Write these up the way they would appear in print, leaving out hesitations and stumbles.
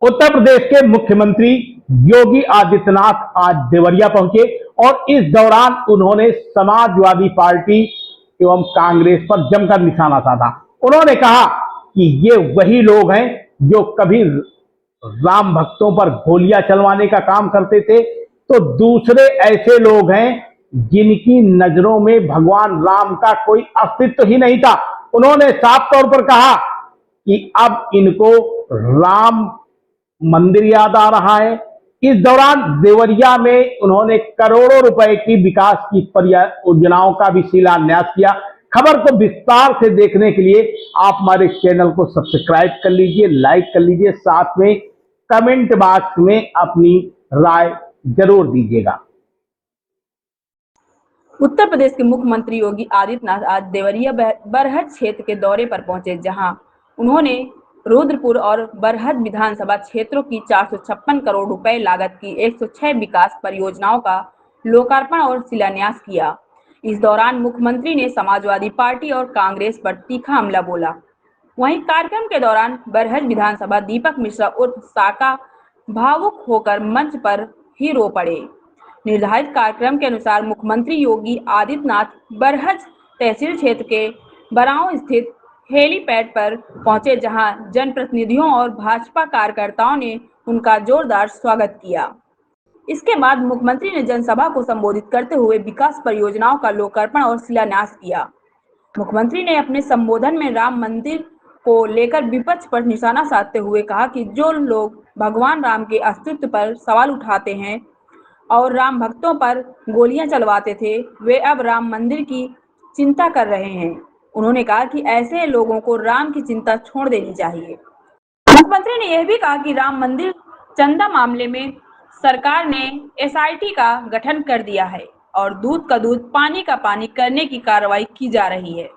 उत्तर प्रदेश के मुख्यमंत्री योगी आदित्यनाथ आज देवरिया पहुंचे और इस दौरान उन्होंने समाजवादी पार्टी एवं कांग्रेस पर जमकर निशाना साधा। उन्होंने कहा कि ये वही लोग हैं जो कभी राम भक्तों पर गोलियां चलवाने का काम करते थे, तो दूसरे ऐसे लोग हैं जिनकी नजरों में भगवान राम का कोई अस्तित्व ही नहीं था। उन्होंने साफ तौर पर कहा कि अब इनको राम मंदिर याद आ रहा है। इस दौरान देवरिया में उन्होंने करोड़ों रुपए की विकास की परियोजनाओं का भी शिलान्यास किया। खबर को विस्तार से देखने के लिए आप हमारे चैनल को सब्सक्राइब कर लीजिए, लाइक कर लीजिए, साथ में कमेंट बॉक्स में अपनी राय जरूर दीजिएगा। उत्तर प्रदेश के मुख्यमंत्री योगी आदित्यनाथ आज देवरिया बरहट क्षेत्र के दौरे पर पहुंचे, जहां उन्होंने रुद्रपुर और बरहट विधानसभा क्षेत्रों की 456 करोड़ रुपए लागत की 106 विकास परियोजनाओं का लोकार्पण और शिलान्यास किया। इस दौरान मुख्यमंत्री ने समाजवादी पार्टी और कांग्रेस पर तीखा हमला बोला। वहीं कार्यक्रम के दौरान बरहट विधानसभा दीपक मिश्रा उर्फ साका भावुक होकर मंच पर ही रो पड़े। निर्धारित कार्यक्रम के अनुसार मुख्यमंत्री योगी आदित्यनाथ बरहट तहसील क्षेत्र के बरांव स्थित हेलीपैड पर पहुंचे, जहां जनप्रतिनिधियों और भाजपा कार्यकर्ताओं ने उनका जोरदार स्वागत किया। इसके बाद मुख्यमंत्री ने जनसभा को संबोधित करते हुए विकास परियोजनाओं का लोकार्पण और शिलान्यास किया। मुख्यमंत्री ने अपने संबोधन में राम मंदिर को लेकर विपक्ष पर निशाना साधते हुए कहा कि जो लोग भगवान राम के अस्तित्व पर सवाल उठाते हैं और राम भक्तों पर गोलियां चलवाते थे, वे अब राम मंदिर की चिंता कर रहे हैं। उन्होंने कहा कि ऐसे लोगों को राम की चिंता छोड़ देनी चाहिए। मुख्यमंत्री ने यह भी कहा कि राम मंदिर चंदा मामले में सरकार ने एसआईटी का गठन कर दिया है और दूध का दूध पानी का पानी करने की कार्रवाई की जा रही है।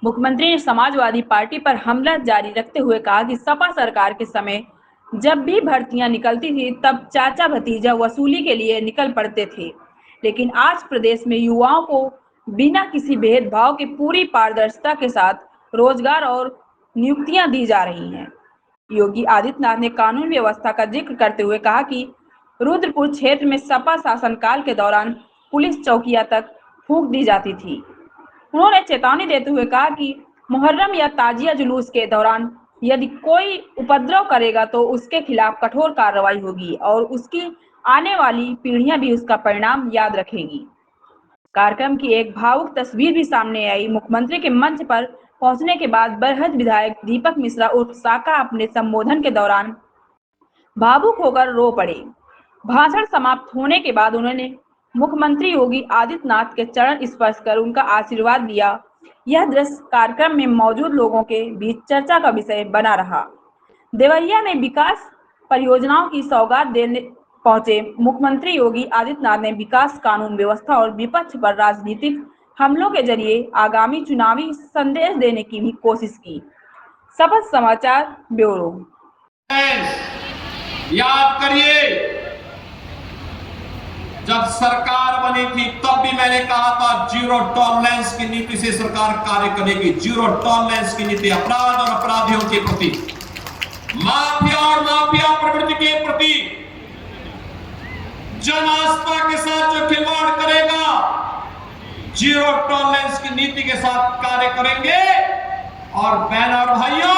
मुख्यमंत्री ने समाजवादी पार्टी पर हमला जारी रखते हुए कहा कि सपा सरकार के समय जब भी भर्तियां निकलती थी तब चाचा भतीजा वसूली के लिए निकल पड़ते थे, लेकिन आज प्रदेश में युवाओं को बिना किसी भेदभाव के पूरी पारदर्शिता के साथ रोजगार और नियुक्तियां दी जा रही हैं। योगी आदित्यनाथ ने कानून व्यवस्था का जिक्र करते हुए कहा कि रुद्रपुर क्षेत्र में सपा शासनकाल के दौरान पुलिस चौकियां तक फूंक दी जाती थी। उन्होंने चेतावनी देते हुए कहा कि मुहर्रम या ताजिया जुलूस के दौरान यदि कोई उपद्रव करेगा तो उसके खिलाफ कठोर कार्रवाई होगी और उसकी आने वाली पीढ़ियां भी उसका परिणाम याद रखेंगी। कार्यक्रम की एक भावुक तस्वीर भी सामने आई। मुख्यमंत्री के मंच पर पहुंचने के बाद बरहट विधायक दीपक मिश्रा उर्फ साका अपने संबोधन के दौरान भावुक होकर रो पड़े। भाषण समाप्त होने के बाद उन्होंने मुख्यमंत्री योगी आदित्यनाथ के चरण स्पर्श कर उनका आशीर्वाद लिया। यह दृश्य कार्यक्रम में मौजूद लोगों के बीच चर्चा का विषय बना रहा। देवरिया में विकास परियोजनाओं की सौगात देने पहुंचे मुख्यमंत्री योगी आदित्यनाथ ने विकास, कानून व्यवस्था और विपक्ष पर राजनीतिक हमलों के जरिए आगामी चुनावी संदेश देने की भी कोशिश की। सपथ समाचार ब्यूरो। याद करिए, जब सरकार बनी थी तब भी मैंने कहा था जीरो टॉलरेंस की नीति से सरकार कार्य करेगी। जीरो टॉलरेंस की नीति अपराध और अपराधियों के प्रति, माफिया और माफिया प्रवृत्ति के प्रति, जन आस्था के साथ जो खिलवाड़ करेगा, जीरो टॉलरेंस की नीति के साथ कार्य करेंगे। और बहनों और भाइयों,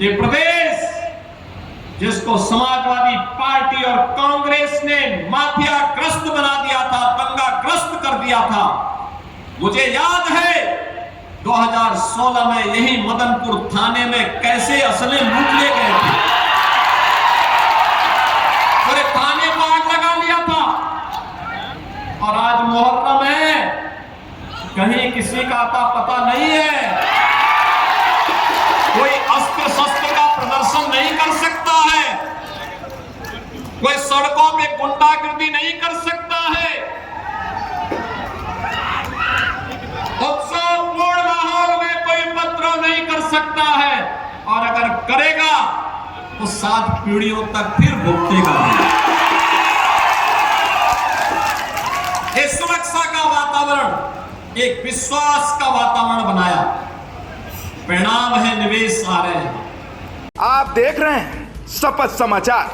ये प्रदेश जिसको समाजवादी पार्टी और कांग्रेस ने माफिया ग्रस्त बना दिया था, दंगा ग्रस्त कर दिया था, मुझे याद है 2016 में यही मदनपुर थाने में कैसे असले लूट ले गए थे। पूरे थाने को आग लगा लिया था। और आज मुहर्रम है, कहीं किसी का आता पता नहीं है। कोई अस्त्र शस्त्र का प्रदर्शन नहीं कर सकता है, कोई सड़कों पे गुंडागर्दी नहीं कर सकता है। उत्सवपूर्ण माहौल में कोई उपद्रव नहीं कर सकता है, और अगर करेगा तो 7 पीढ़ियों तक फिर भुगतेगा। ये सुरक्षा का वातावरण, एक विश्वास का वातावरण बनाया। परिणाम है निवेश आ रहे हैं। आप देख रहे हैं शपथ समाचार।